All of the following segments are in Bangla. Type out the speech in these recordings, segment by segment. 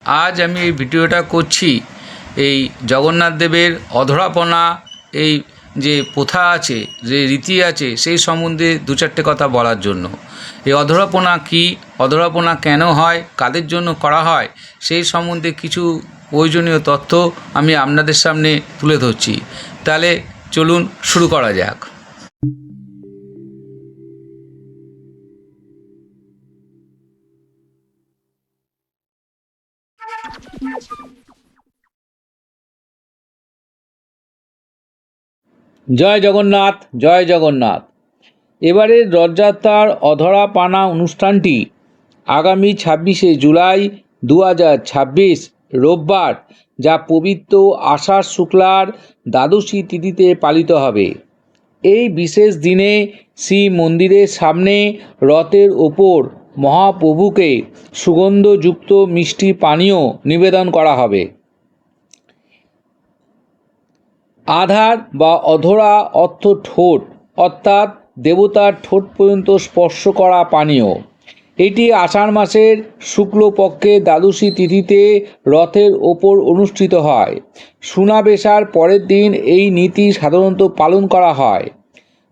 আজ আমি এই ভিডিওটা করছি এই জগন্নাথ দেবের অধরাপনা, এই যে প্রথা আছে, যে রীতি আছে, সেই সম্বন্ধে দু চারটে কথা বলার জন্য। এই অধরাপনা কী, অধরাপনা কেন হয়, কাদের জন্য করা হয়, সেই সম্বন্ধে কিছু প্রয়োজনীয় তথ্য আমি আপনাদের সামনে তুলে ধরছি। তাহলে চলুন শুরু করা যাক। জয় জগন্নাথ, জয় জগন্নাথ। এবারের রথযাত্রার অধরাপানা অনুষ্ঠানটি আগামী 26শে জুলাই 2026 রোববার, যা পবিত্র আষাঢ় শুক্লার দ্বাদশী তিথিতে পালিত হবে। এই বিশেষ দিনে শ্রী মন্দিরের সামনে রথের ওপর মহাপ্রভুকে সুগন্ধযুক্ত মিষ্টি পানীয় নিবেদন করা হবে। আধার বা অধরা অর্থ ঠোঁট, অর্থাৎ দেবতার ঠোঁট পর্যন্ত স্পর্শ করা পানীয়। এটি আষাঢ় মাসের শুক্লপক্ষের দ্বাদশী তিথিতে রথের ওপর অনুষ্ঠিত হয়। সুনাবেশার পরের দিন এই নীতি সাধারণত পালন করা হয়।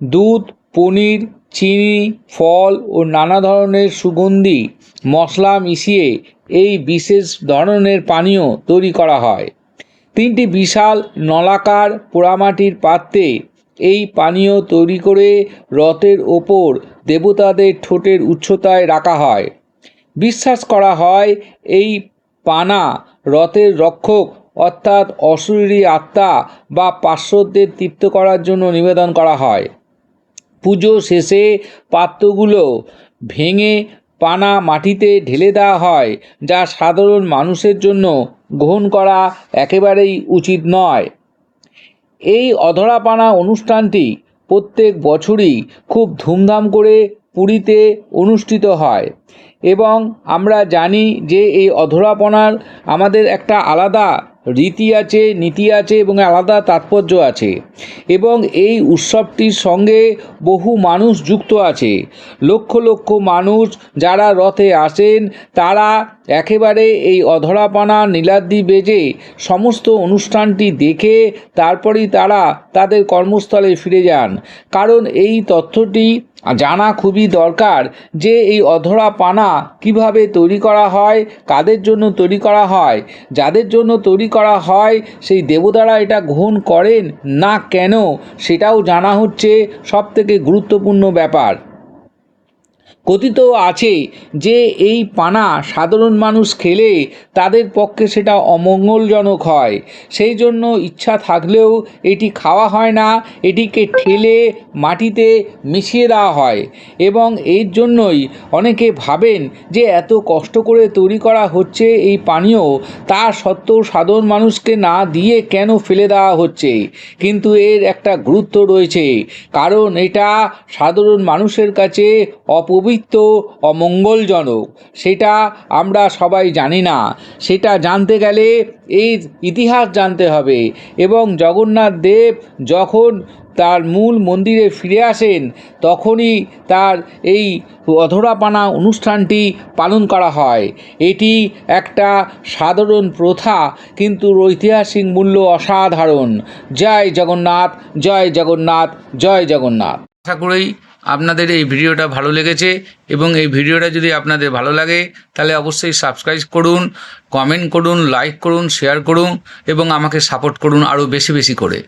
দুধ, পনির, চিনি, ফল ও নানা ধরনের সুগন্ধি মশলা মিশিয়ে এই বিশেষ ধরনের পানীয় তৈরি করা হয়। 3টি বিশাল নলাকার পোড়ামাটির পাত্রে এই পানীয় তৈরি করে রথের ওপর দেবতাদের ঠোঁটের উচ্চতায় রাখা হয়। বিশ্বাস করা হয় এই পানা রথের রক্ষক, অর্থাৎ অশরীরী আত্মা বা পার্শ্বদের তৃপ্ত করার জন্য নিবেদন করা হয়। পুজো শেষে পাত্রগুলো ভেঙে পানা মাটিতে ঢেলে দেওয়া হয়, যা সাধারণ মানুষের জন্য গ্রহণ করা একেবারেই উচিত নয়। এই অধরাপানা অনুষ্ঠানটি প্রত্যেক বছরই খুব ধুমধাম করে পুরীতে অনুষ্ঠিত হয় এবং আমরা জানি যে এই অধরাপনার আমাদের একটা আলাদা রীতি আছে, নীতি আছে এবং আলাদা তাৎপর্য আছে এবং এই উৎসবটির সঙ্গে বহু মানুষ যুক্ত আছে। লক্ষ লক্ষ মানুষ যারা রথে আসেন, তারা একেবারে এই অধরাপানা নীলাদ্রি বেজে সমস্ত অনুষ্ঠানটি দেখে তারপরেই তারা তাদের কর্মস্থলে ফিরে যান। কারণ এই তথ্যটি জানা খুবই দরকার যে এই অধরাপানা কিভাবে তৈরি করা হয়, কাদের জন্য তৈরি করা হয়। যাদের জন্য তৈরি করা হয় সেই দেবতারা এটা গ্রহণ করেন না কেন, সেটাও জানা হচ্ছে সবথেকে গুরুত্বপূর্ণ ব্যাপার। কথিত আছে যে এই পানা সাধারণ মানুষ খেলে তাদের পক্ষে সেটা অমঙ্গলজনক হয়। সেই জন্য ইচ্ছা থাকলেও এটি খাওয়া হয় না, এটিকে ঠেলে মাটিতে মিশিয়ে দেওয়া হয় এবং এর জন্যই অনেকে ভাবেন যে এত কষ্ট করে তৈরি করা হচ্ছে এই পানীয়, তা সত্ত্বেও সাধারণ মানুষকে না দিয়ে কেন ফেলে দেওয়া হচ্ছে। কিন্তু এর একটা গুরুত্ব রয়েছে, কারণ এটা সাধারণ মানুষের কাছে অপবিত্র, অমঙ্গলজনক। সেটা আমরা সবাই জানি না। সেটা জানতে গেলে এর ইতিহাস জানতে হবে এবং জগন্নাথ দেব যখন তার মূল মন্দিরে ফিরে আসেন, তখনই তার এই অধরাপানা অনুষ্ঠানটি পালন করা হয়। এটি একটা সাধারণ প্রথা, কিন্তু ঐতিহাসিক মূল্য অসাধারণ। জয় জগন্নাথ, জয় জগন্নাথ, জয় জগন্নাথ। আশা করি আপনাদের এই ভিডিওটা ভালো লেগেছে এবং এই ভিডিওটা যদি আপনাদের ভালো লাগে তাহলে অবশ্যই সাবস্ক্রাইব করুন, কমেন্ট করুন, লাইক করুন, শেয়ার করুন এবং আমাকে সাপোর্ট করুন আরও বেশি বেশি করে।